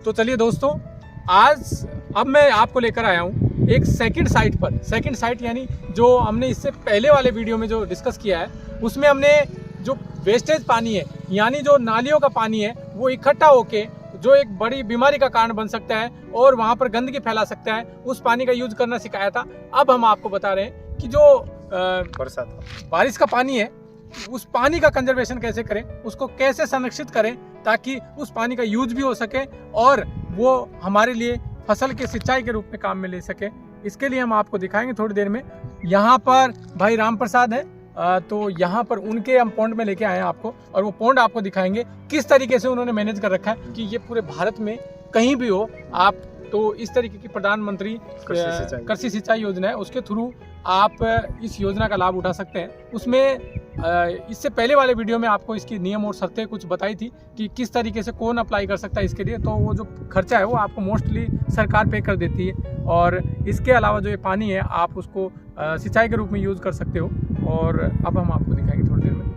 तो चलिए दोस्तों, अब मैं आपको लेकर आया हूँ एक सेकंड साइट यानी जो हमने इससे पहले वाले वीडियो में जो डिस्कस किया है, उसमें हमने जो वेस्टेज पानी है यानी जो नालियों का पानी है वो इकट्ठा होके जो एक बड़ी बीमारी का कारण बन सकता है और वहाँ पर गंदगी फैला सकता है, उस पानी का यूज करना सिखाया था। अब हम आपको बता रहे हैं कि जो बारिश का पानी है उस पानी का कंजर्वेशन कैसे करें, उसको कैसे संरक्षित करें ताकि उस पानी का यूज भी हो सके और वो हमारे लिए फसल के सिंचाई के रूप में काम में ले सके। इसके लिए हम आपको दिखाएंगे थोड़ी देर में। यहाँ पर भाई राम प्रसाद है, तो यहाँ पर उनके हम पॉन्ड में लेके आए हैं आपको, और वो पॉन्ड आपको दिखाएंगे किस तरीके से उन्होंने मैनेज कर रखा है कि ये पूरे भारत में कहीं भी हो आप तो इस तरीके की प्रधानमंत्री कृषि सिंचाई योजना है, उसके थ्रू आप इस योजना का लाभ उठा सकते हैं। उसमें इससे पहले वाले वीडियो में आपको इसकी नियम और शर्तें कुछ बताई थी कि किस तरीके से कौन अप्लाई कर सकता है इसके लिए, तो वो जो खर्चा है वो आपको मोस्टली सरकार पे कर देती है। और इसके अलावा जो ये पानी है आप उसको सिंचाई के रूप में यूज़ कर सकते हो। और अब हम आपको दिखाएंगे थोड़ी देर में।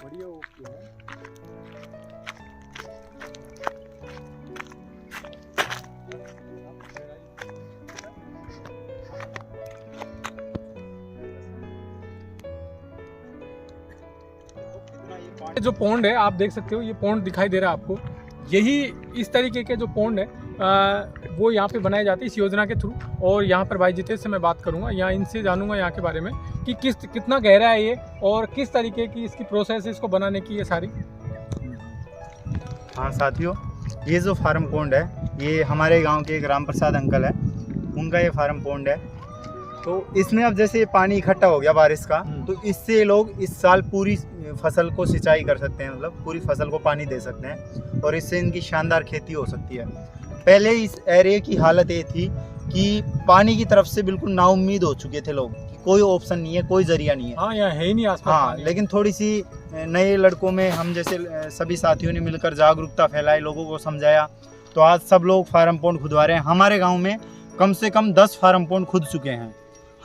बढ़िया ओके है। जो पॉन्ड है आप देख सकते हो, ये पॉन्ड दिखाई दे रहा है आपको, यही इस तरीके के जो पॉन्ड है वो यहाँ पे बनाए जाते हैं इस योजना के थ्रू। और यहाँ पर भाई जितेश से मैं बात करूँगा, यहाँ इनसे जानूंगा यहाँ के बारे में कि कितना गहरा है ये और किस तरीके की इसकी प्रोसेस है इसको बनाने की, ये सारी। हाँ साथियों, ये जो फार्म पॉन्ड है ये हमारे गांव के एक राम प्रसाद अंकल है, उनका ये फार्म पॉन्ड है। तो इसमें अब जैसे पानी इकट्ठा हो गया बारिश का, तो इससे लोग इस साल पूरी फसल को सिंचाई कर सकते हैं, मतलब पूरी फसल को पानी दे सकते हैं और इससे इनकी शानदार खेती हो सकती है। पहले इस एरिया की हालत ये थी कि पानी की तरफ से बिल्कुल नाउम्मीद हो चुके थे लोग, कोई ऑप्शन नहीं है, कोई जरिया नहीं है। हाँ, यहाँ है ही नहीं आसपास। हाँ, लेकिन थोड़ी सी नए लड़कों में हम जैसे सभी साथियों ने मिलकर जागरूकता फैलाई, लोगों को समझाया, तो आज सब लोग फार्म पॉन्ड खुदवा रहे हैं। हमारे गाँव में कम से कम 10 फार्म पॉन्ड खुद चुके हैं।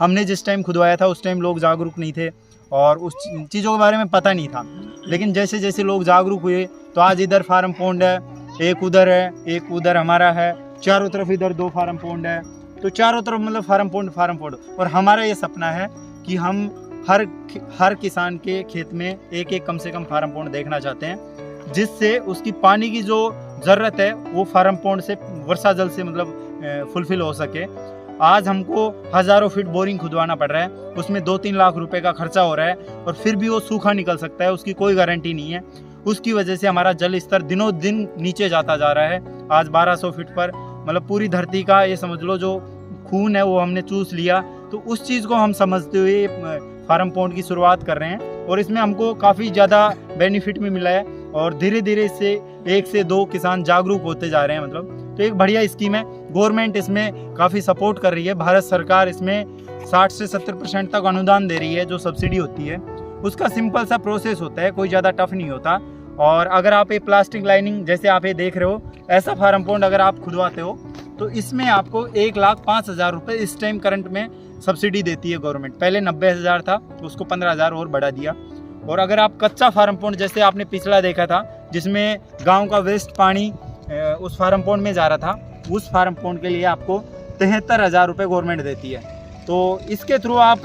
हमने जिस टाइम खुदवाया था उस टाइम लोग जागरूक नहीं थे और उस चीज़ों के बारे में पता नहीं था, लेकिन जैसे जैसे लोग जागरूक हुए तो आज इधर फार्म पॉन्ड है, एक उधर है, एक उधर हमारा है, चारों तरफ इधर 2 फार्म पॉन्ड है, तो चारों तरफ मतलब फार्म पॉन्ड। और हमारा ये सपना है कि हम हर किसान के खेत में एक कम से कम फार्म पॉन्ड देखना चाहते हैं, जिससे उसकी पानी की जो ज़रूरत है वो फार्म पॉन्ड से वर्षा जल से मतलब फुलफिल हो सके। आज हमको हज़ारों फीट बोरिंग खुदवाना पड़ रहा है, उसमें 2-3 लाख रुपए का खर्चा हो रहा है और फिर भी वो सूखा निकल सकता है, उसकी कोई गारंटी नहीं है। उसकी वजह से हमारा जल स्तर दिनों दिन नीचे जाता जा रहा है। आज 1200 फीट पर मतलब पूरी धरती का ये समझ लो जो खून है वो हमने चूस लिया। तो उस चीज़ को हम समझते हुए फार्म पॉन्ड की शुरुआत कर रहे हैं और इसमें हमको काफ़ी ज़्यादा बेनिफिट भी मिला है और धीरे धीरे इससे 1 से 2 किसान जागरूक होते जा रहे हैं। मतलब तो एक बढ़िया स्कीम है, गवर्नमेंट इसमें काफ़ी सपोर्ट कर रही है। भारत सरकार इसमें 60 से 70% तक अनुदान दे रही है, जो सब्सिडी होती है। उसका सिंपल सा प्रोसेस होता है, कोई ज़्यादा टफ नहीं होता। और अगर आप ये प्लास्टिक लाइनिंग जैसे आप ये देख रहे हो, ऐसा फार्म पॉन्ड अगर आप खुदवाते हो तो इसमें आपको 1,05,000 रुपये इस टाइम करंट में सब्सिडी देती है गवर्नमेंट। पहले 90,000 था, उसको 15,000 और बढ़ा दिया। और अगर आप कच्चा फार्म पॉन्ड जैसे आपने पिछला देखा था जिसमें गाँव का वेस्ट पानी उस फार्म पॉन्ड में जा रहा था, उस फार्म पॉन्ड के लिए आपको 73,000 रुपये गवर्नमेंट देती है। तो इसके थ्रू आप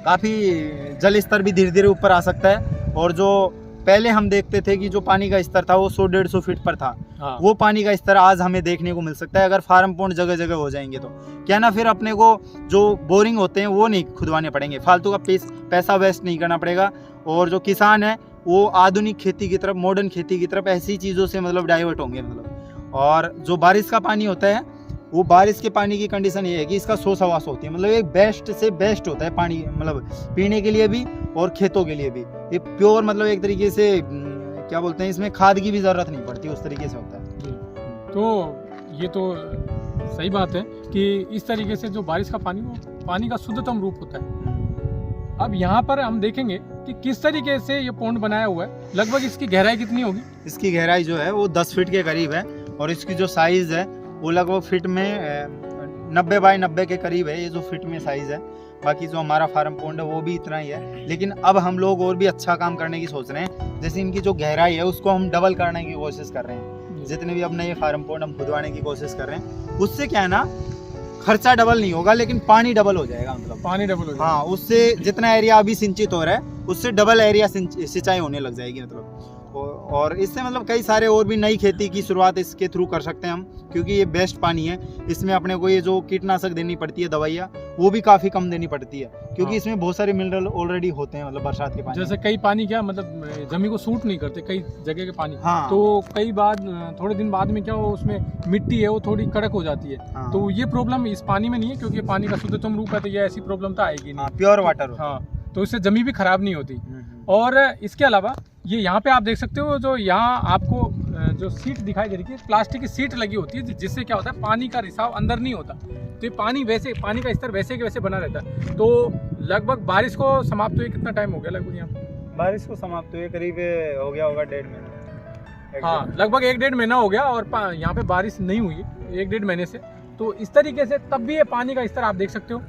काफ़ी जल स्तर भी धीरे धीरे ऊपर आ सकता है। और जो पहले हम देखते थे कि जो पानी का स्तर था वो 100-150 फीट पर था, हाँ। वो पानी का स्तर आज हमें देखने को मिल सकता है अगर फार्म पॉन्ड जगह जगह हो जाएंगे तो। क्या ना, फिर अपने को जो बोरिंग होते हैं वो नहीं खुदवाने पड़ेंगे, फालतू का पैसा वेस्ट नहीं करना पड़ेगा। और जो किसान है वो आधुनिक खेती की तरफ, मॉडर्न खेती की तरफ, ऐसी चीज़ों से मतलब डाइवर्ट होंगे मतलब। और जो बारिश का पानी होता है वो बारिश के पानी की कंडीशन ये है कि इसका 100-125 होती है, मतलब एक बेस्ट से बेस्ट होता है पानी, मतलब पीने के लिए भी और खेतों के लिए भी। ये प्योर मतलब एक तरीके से क्या बोलते हैं, इसमें खाद की भी ज़रूरत नहीं पड़ती, उस तरीके से होता है। तो ये तो सही बात है कि इस तरीके से जो बारिश का पानी वो पानी का शुद्धतम रूप होता है। अब यहाँ पर हम देखेंगे कि किस तरीके से ये पॉन्ड बनाया हुआ है। लगभग इसकी गहराई कितनी होगी? इसकी गहराई जो है वो 10 फीट के करीब है और इसकी जो साइज़ है वो लगभग फिट में 90 बाय 90 के करीब है, ये जो फिट में साइज़ है। बाकी जो हमारा फार्म पॉन्ड है वो भी इतना ही है, लेकिन अब हम लोग और भी अच्छा काम करने की सोच रहे हैं। जैसे इनकी जो गहराई है उसको हम डबल करने की कोशिश कर रहे हैं। जितने भी अपने ये फार्म पॉन्ड हम खुदवाने की कोशिश कर रहे हैं, उससे क्या है ना, खर्चा डबल नहीं होगा लेकिन पानी डबल हो जाएगा। मतलब पानी डबल हो जाएगा। हाँ, उससे जितना एरिया अभी सिंचित हो रहा है उससे डबल एरिया सिंचाई होने लग जाएगी। मतलब और इससे मतलब कई सारे और भी नई खेती की शुरुआत इसके थ्रू कर सकते हैं हम, क्योंकि ये बेस्ट पानी है। इसमें अपने को ये जो कीटनाशक देनी पड़ती है, दवाइयाँ, वो भी काफ़ी कम देनी पड़ती है, क्योंकि हाँ। इसमें बहुत सारे मिनरल ऑलरेडी होते हैं। मतलब बरसात के पानी जैसे कई पानी क्या मतलब जमीन को सूट नहीं करते कई जगह के पानी। हाँ। तो कई बार थोड़े दिन बाद में क्या हो, उसमें मिट्टी है वो थोड़ी कड़क हो जाती है। हाँ। तो ये प्रॉब्लम इस पानी में नहीं है, क्योंकि पानी का शुद्धतम रूप है, तो ये ऐसी प्रॉब्लम तो आएगी नहीं। Pure water. हाँ, तो इससे जमीन भी खराब नहीं होती। और इसके अलावा ये यहाँ पे आप देख सकते हो, जो यहाँ आपको जो सीट दिखाई दे रही है, प्लास्टिक की सीट लगी होती है, जिससे क्या होता है, पानी का रिसाव अंदर नहीं होता। तो ये पानी का स्तर वैसे के वैसे बना रहता है। तो लगभग बारिश को समाप्त हुए कितना टाइम हो गया लगभग यहाँ? बारिश को समाप्त हुए करीब हो गया होगा 1.5 महीना। हाँ, लगभग 1-1.5 महीना हो गया और यहाँ पे बारिश नहीं हुई 1-1.5 महीने से। तो इस तरीके से तब भी ये पानी का स्तर आप देख सकते हो।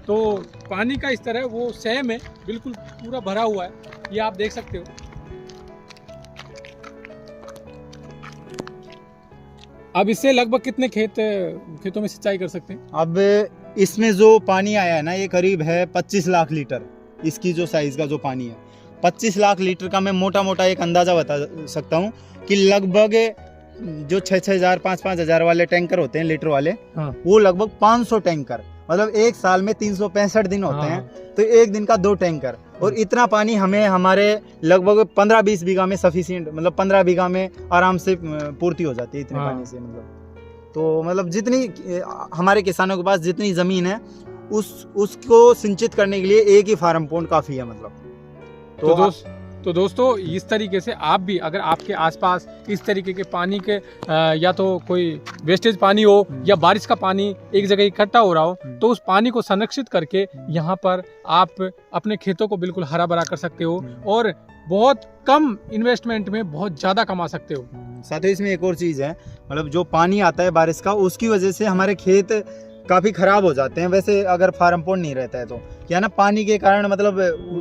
तो पानी का स्तर है वो सेम है, बिल्कुल पूरा भरा हुआ है, ये आप देख सकते हो। अब इससे लगभग कितने खेतों में सिंचाई कर सकते हैं? अब इसमें जो पानी आया है ना, ये करीब है 25 लाख लीटर। इसकी जो साइज का जो पानी है 25 लाख लीटर का, मैं मोटा मोटा एक अंदाज़ा बता सकता हूँ कि लगभग जो 6,000 5,000 वाले टैंकर होते हैं लीटर वाले, हाँ। वो लगभग 500 टैंकर, मतलब एक साल में 365 दिन होते हैं, तो एक दिन का 2 टैंकर। और इतना पानी हमें हमारे लगभग 15-20 बीघा में सफिशिएंट, मतलब 15 बीघा में आराम से पूर्ति हो जाती है इतने पानी से। मतलब तो मतलब जितनी हमारे किसानों के पास जितनी ज़मीन है उसको सिंचित करने के लिए एक ही फार्म पॉन्ड काफ़ी है। मतलब तो दोस्तों इस तरीके से आप भी, अगर आपके आसपास इस तरीके के पानी के या तो कोई वेस्टेज पानी हो या बारिश का पानी एक जगह इकट्ठा हो रहा हो, तो उस पानी को संरक्षित करके यहाँ पर आप अपने खेतों को बिल्कुल हरा भरा कर सकते हो और बहुत कम इन्वेस्टमेंट में बहुत ज़्यादा कमा सकते हो। साथ ही इसमें एक और चीज़ है, मतलब जो पानी आता है बारिश का, उसकी वजह से हमारे खेत काफ़ी ख़राब हो जाते हैं। वैसे अगर फार्म पॉन्ड नहीं रहता है तो क्या ना, पानी के कारण मतलब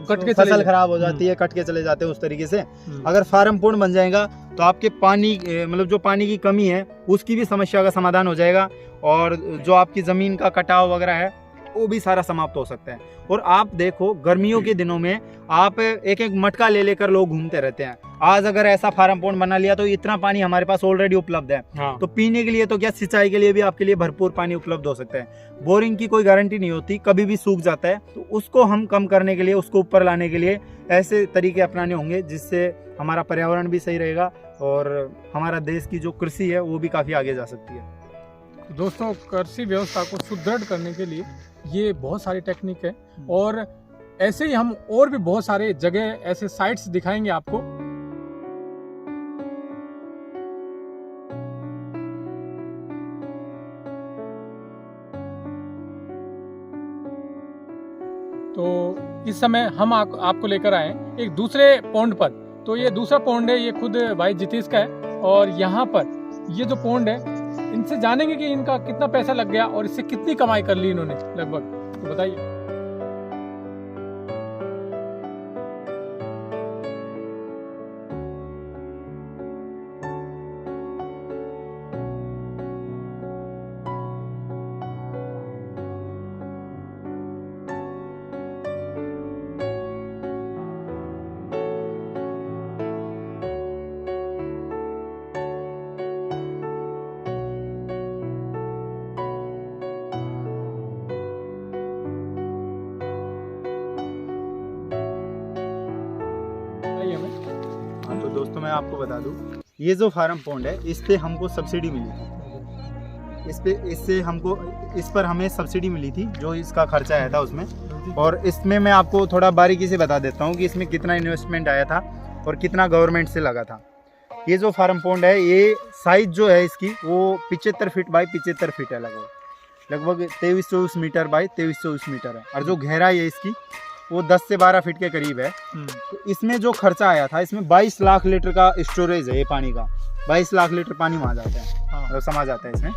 कट के फसल खराब हो जाती है, कट के चले जाते हैं उस तरीके से। अगर फार्म पॉन्ड बन जाएगा तो आपके पानी मतलब जो पानी की कमी है उसकी भी समस्या का समाधान हो जाएगा, और जो आपकी ज़मीन का कटाव वगैरह है वो भी सारा समाप्त हो सकता है। और आप देखो गर्मियों के दिनों में आप एक एक मटका ले लेकर लोग घूमते रहते हैं। आज अगर ऐसा फार्म पॉन्ड बना लिया तो इतना पानी हमारे पास ऑलरेडी उपलब्ध है। हाँ। तो पीने के लिए तो क्या, सिंचाई के लिए भी आपके लिए भरपूर पानी उपलब्ध हो सकता है। बोरिंग की कोई गारंटी नहीं होती, कभी भी सूख जाता है। तो उसको हम कम करने के लिए, उसको ऊपर लाने के लिए ऐसे तरीके अपनाने होंगे जिससे हमारा पर्यावरण भी सही रहेगा और हमारा देश की जो कृषि है वो भी काफ़ी आगे जा सकती है। दोस्तों कृषि व्यवस्था को सुदृढ़ करने के लिए ये बहुत सारी टेक्निक है, और ऐसे ही हम और भी बहुत सारे जगह ऐसे साइट्स दिखाएंगे आपको। तो इस समय हम आपको लेकर आए हैं एक दूसरे पॉन्ड पर। तो ये दूसरा पॉन्ड है, ये खुद भाई जितेश का है, और यहाँ पर ये जो पॉन्ड है, इनसे जानेंगे कि इनका कितना पैसा लग गया और इससे कितनी कमाई कर ली इन्होंने लगभग। तो बताइए। हाँ, तो दोस्तों मैं आपको बता दूं, ये जो फार्म पॉन्ड है इस पे हमको सब्सिडी मिली थी। इस पर हमें सब्सिडी मिली थी, जो इसका खर्चा आया था उसमें। और इसमें मैं आपको थोड़ा बारीकी से बता देता हूँ कि इसमें कितना इन्वेस्टमेंट आया था और कितना गवर्नमेंट से लगा था। ये जो फार्म पॉन्ड है, ये साइज जो है इसकी वो 75 फीट बाई 75 फीट है, लगभग 23-24 मीटर बाई 23-24 मीटर है। और जो गहराई है इसकी वो 10 से 12 फीट के करीब है। तो इसमें जो खर्चा आया था, इसमें 22 लाख लीटर का स्टोरेज है ये पानी का। 22 लाख लीटर पानी वहाँ जाता है, मतलब समा जाता है इसमें।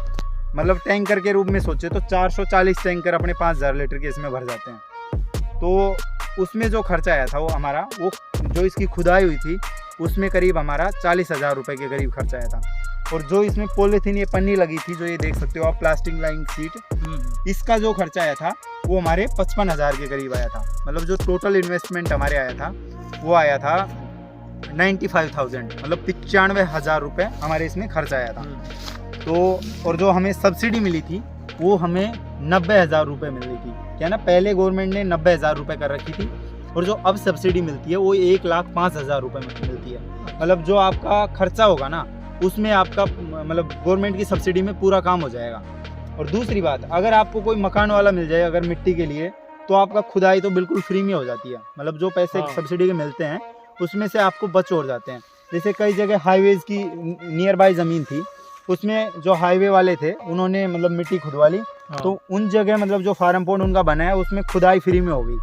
मतलब टैंकर के रूप में सोचे तो 440 टैंकर अपने 5000 लीटर के इसमें भर जाते हैं। तो उसमें जो खर्चा आया था वो हमारा, वो जो इसकी खुदाई हुई थी उसमें करीब हमारा 40,000 रुपये के करीब खर्चा आया था। और जो इसमें पॉलीथीन ये पन्नी लगी थी, जो ये देख सकते हो आप, प्लास्टिक लाइंग सीट, इसका जो खर्चा आया था वो हमारे 55,000 के करीब आया था। मतलब जो टोटल इन्वेस्टमेंट हमारे आया था वो आया था 95,000, मतलब 95,000 रुपये हमारे इसमें खर्च आया था। तो और जो हमें सब्सिडी मिली थी वो हमें 90,000 रुपये मिल रही थी। क्या ना, पहले गवर्नमेंट ने 90,000 रुपये कर रखी थी और जो अब सब्सिडी मिलती है वो 1,05,000 रुपये में मिलती है। मतलब जो आपका खर्चा होगा ना उसमें आपका मतलब गवर्नमेंट की सब्सिडी में पूरा काम हो जाएगा। और दूसरी बात, अगर आपको कोई मकान वाला मिल जाए अगर मिट्टी के लिए, तो आपका खुदाई तो बिल्कुल फ्री में हो जाती है। मतलब जो पैसे सब्सिडी के मिलते हैं उसमें से आपको बच और जाते हैं। जैसे कई जगह हाईवेज की नियर बाय ज़मीन थी, उसमें जो हाईवे वाले थे उन्होंने मतलब मिट्टी खुदवा ली, तो उन जगह मतलब जो फार्म पॉन्ड उनका बना है उसमें खुदाई फ्री में हो गई,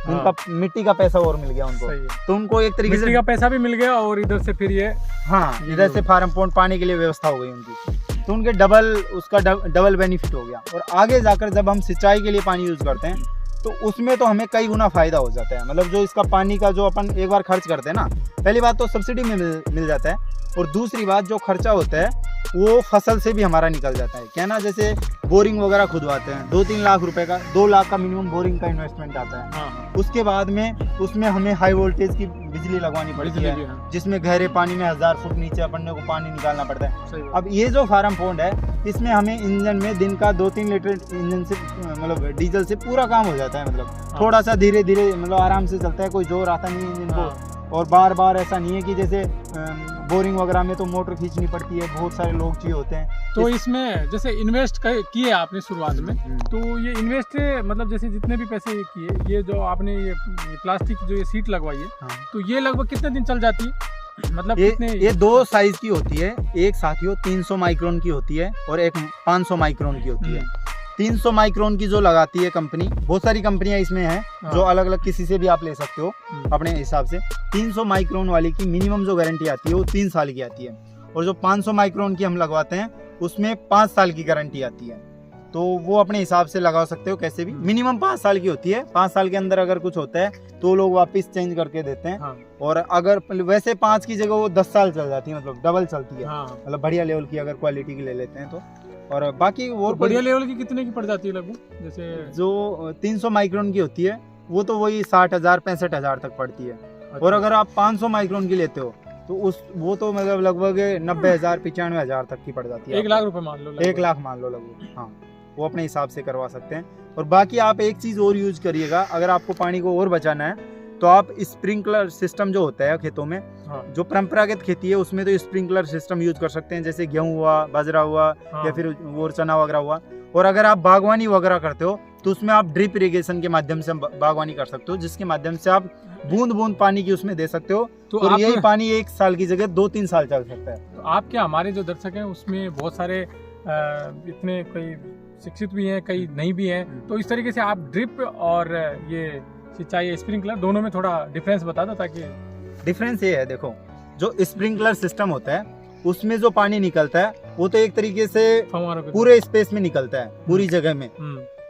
उनका मिट्टी का पैसा और मिल गया उनको। तो उनको एक तरीके से का पैसा भी मिल गया और इधर से फिर ये इधर से फार्म पॉन्ड पाने के लिए व्यवस्था हो गई उनकी, तो उनके डबल बेनिफिट हो गया। और आगे जाकर जब हम सिंचाई के लिए पानी यूज करते हैं तो उसमें तो हमें कई गुना फायदा हो जाता है। मतलब जो इसका पानी का जो अपन एक बार खर्च करते हैं ना, पहली बात तो सब्सिडी में मिल जाता है, और दूसरी बात जो खर्चा होता है वो फसल से भी हमारा निकल जाता है। क्या ना, जैसे बोरिंग वगैरह खुदवाते हैं 2-3 लाख रुपए का, 2 लाख का मिनिमम बोरिंग का इन्वेस्टमेंट आता है। उसके बाद में उसमें हमें हाई वोल्टेज की बिजली लगवानी पड़ती है, जिसमें गहरे पानी में 1000 फुट नीचे अपन को पानी निकालना पड़ता है। अब ये जो फार्म पॉन्ड है इसमें हमें इंजन में दिन का 2-3 लीटर इंजन से मतलब डीजल से पूरा काम हो जाता है। मतलब थोड़ा सा धीरे धीरे मतलब आराम से चलता है, कोई जोर आता नहीं है इंजन को। और बार बार ऐसा नहीं है कि जैसे बोरिंग वगैरह में तो मोटर खींचनी पड़ती है, बहुत सारे लोग चाहिए होते हैं। तो इसमें जैसे इन्वेस्ट किए आपने शुरुआत में, तो ये इन्वेस्ट मतलब जैसे जितने भी पैसे किए, ये जो आपने ये प्लास्टिक जो ये सीट लगवाई है, तो ये लगभग कितने दिन चल जाती है? मतलब ये 2 साइज की होती है, एक साथियों 300 माइक्रोन की होती है और एक 500 माइक्रोन की होती है। 300 माइक्रोन की जो लगाती है कंपनी, बहुत सारी कंपनियां इसमें हैं जो अलग अलग किसी से भी आप ले सकते हो अपने हिसाब से। 300 माइक्रोन वाली की मिनिमम जो गारंटी आती है वो 3 साल की आती है, और जो 500 माइक्रोन की हम लगवाते हैं उसमें 5 साल की गारंटी आती है। तो वो अपने हिसाब से लगा सकते हो कैसे भी, मिनिमम 5 साल की होती है। 5 साल के अंदर अगर कुछ होता है तो लोग वापस चेंज करके देते हैं। और अगर वैसे 5 की जगह वो 10 साल चल जाती है, मतलब डबल चलती है। मतलब बढ़िया लेवल की अगर क्वालिटी की ले लेते हैं तो। और बाकी और बढ़िया लेवल की कितने की पड़ जाती है लगभग? जैसे जो 300 माइक्रोन की होती है वो तो वही 60,000 65,000 तक पड़ती है। और अगर आप 500 माइक्रोन की लेते हो तो वो तो मतलब लगभग 90,000 95,000 तक की पड़ जाती है। 1 लाख रुपए मान लो, 1 लाख मान लो लगभग। हाँ, वो अपने हिसाब से करवा सकते हैं। और बाकी आप एक चीज़ और यूज करिएगा, अगर आपको पानी को और बचाना है तो आप स्प्रिंकलर सिस्टम जो होता है खेतों में, जो परंपरागत खेती है उसमें तो स्प्रिंकलर सिस्टम यूज कर सकते हैं, जैसे गेहूं हुआ, बाजरा हुआ, या फिर वो चना वगैरह हुआ। और अगर आप बागवानी वगैरह करते हो तो उसमें आप ड्रिप इरिगेशन के माध्यम से बागवानी कर सकते हो, जिसके माध्यम से आप बूंद बूंद पानी की उसमें दे सकते हो। तो और यही पानी 1 साल की जगह 2-3 साल चल सकता है। तो आप क्या, हमारे जो दर्शक हैं उसमें बहुत सारे इतने कई शिक्षित भी हैं, कई नहीं भी हैं, तो इस तरीके से आप ड्रिप और ये सिंचाई स्प्रिंकलर दोनों में थोड़ा डिफरेंस बता दो। ताकि डिफरेंस ये है, देखो जो स्प्रिंकलर सिस्टम होता है उसमें जो पानी निकलता है वो तो एक तरीके से पूरे स्पेस में निकलता है, पूरी जगह में।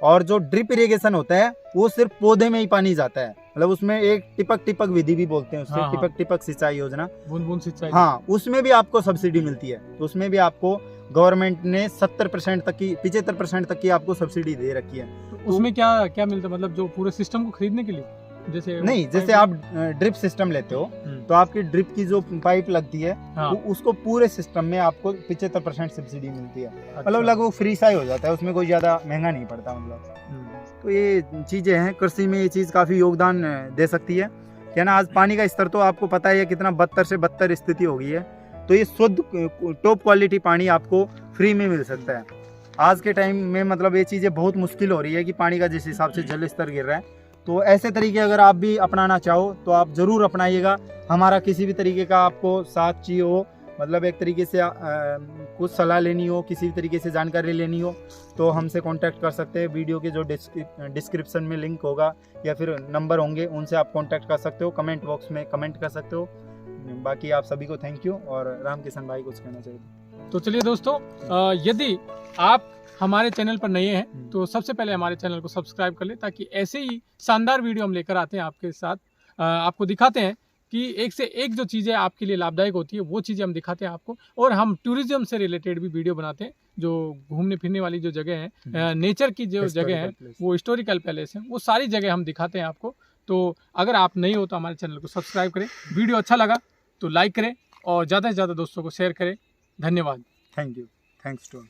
और जो ड्रिप इरिगेशन होता है वो सिर्फ पौधे में ही पानी जाता है। मतलब उसमें एक टिपक विधि भी बोलते हैं उससे, टिपक सिंचाई योजना, बूंद बूंद सिंचाई। हाँ, उसमें भी आपको सब्सिडी मिलती है। तो उसमें भी आपको गवर्नमेंट ने 70% तक की 75% तक की आपको सब्सिडी दे रखी है। तो उसमें क्या क्या मिलता है, मतलब जो पूरे सिस्टम को खरीदने के लिए? जैसे नहीं, जैसे आप ड्रिप सिस्टम लेते हो तो आपकी ड्रिप की जो पाइप लगती है उसको पूरे सिस्टम में आपको 75% सब्सिडी मिलती है। मतलब लगभग फ्री सा ही हो जाता है, उसमें कोई ज्यादा महंगा नहीं पड़ता। मतलब तो ये चीजें हैं, कृषि में ये चीज काफी योगदान दे सकती है। क्या ना, आज पानी का स्तर तो आपको पता ही है कितना 72 से 72 स्थिति हो गई है। तो ये शुद्ध टॉप क्वालिटी पानी आपको फ्री में मिल सकता है। आज के टाइम में मतलब ये चीजें बहुत मुश्किल हो रही है कि पानी का जिस हिसाब से जल स्तर गिर रहा है। तो ऐसे तरीके अगर आप भी अपनाना चाहो तो आप ज़रूर अपनाइएगा। हमारा किसी भी तरीके का आपको साथ चाहिए हो, मतलब एक तरीके से कुछ सलाह लेनी हो, किसी भी तरीके से जानकारी लेनी हो, तो हमसे कांटेक्ट कर सकते हैं। वीडियो के जो डिस्क्रिप्शन में लिंक होगा या फिर नंबर होंगे उनसे आप कांटेक्ट कर सकते हो, कमेंट बॉक्स में कमेंट कर सकते हो। बाकी आप सभी को थैंक यू। और राम किशन भाई कुछ कहना चाहिए तो चलिए दोस्तों, यदि आप हमारे चैनल पर नए हैं तो सबसे पहले हमारे चैनल को सब्सक्राइब कर ले, ताकि ऐसे ही शानदार वीडियो हम लेकर आते हैं आपके साथ, आपको दिखाते हैं कि एक से एक जो चीज़ें आपके लिए लाभदायक होती है वो चीज़ें हम दिखाते हैं आपको। और हम टूरिज्म से रिलेटेड भी वीडियो बनाते हैं, जो घूमने फिरने वाली जो जगह है, नेचर की जो जगह है, वो हिस्टोरिकल पैलेस है, वो सारी जगह हम दिखाते हैं आपको। तो अगर आप नहीं हो तो हमारे चैनल को सब्सक्राइब करें, वीडियो अच्छा लगा तो लाइक करें और ज़्यादा से ज़्यादा दोस्तों को शेयर करें। धन्यवाद। Thank you, thanks to.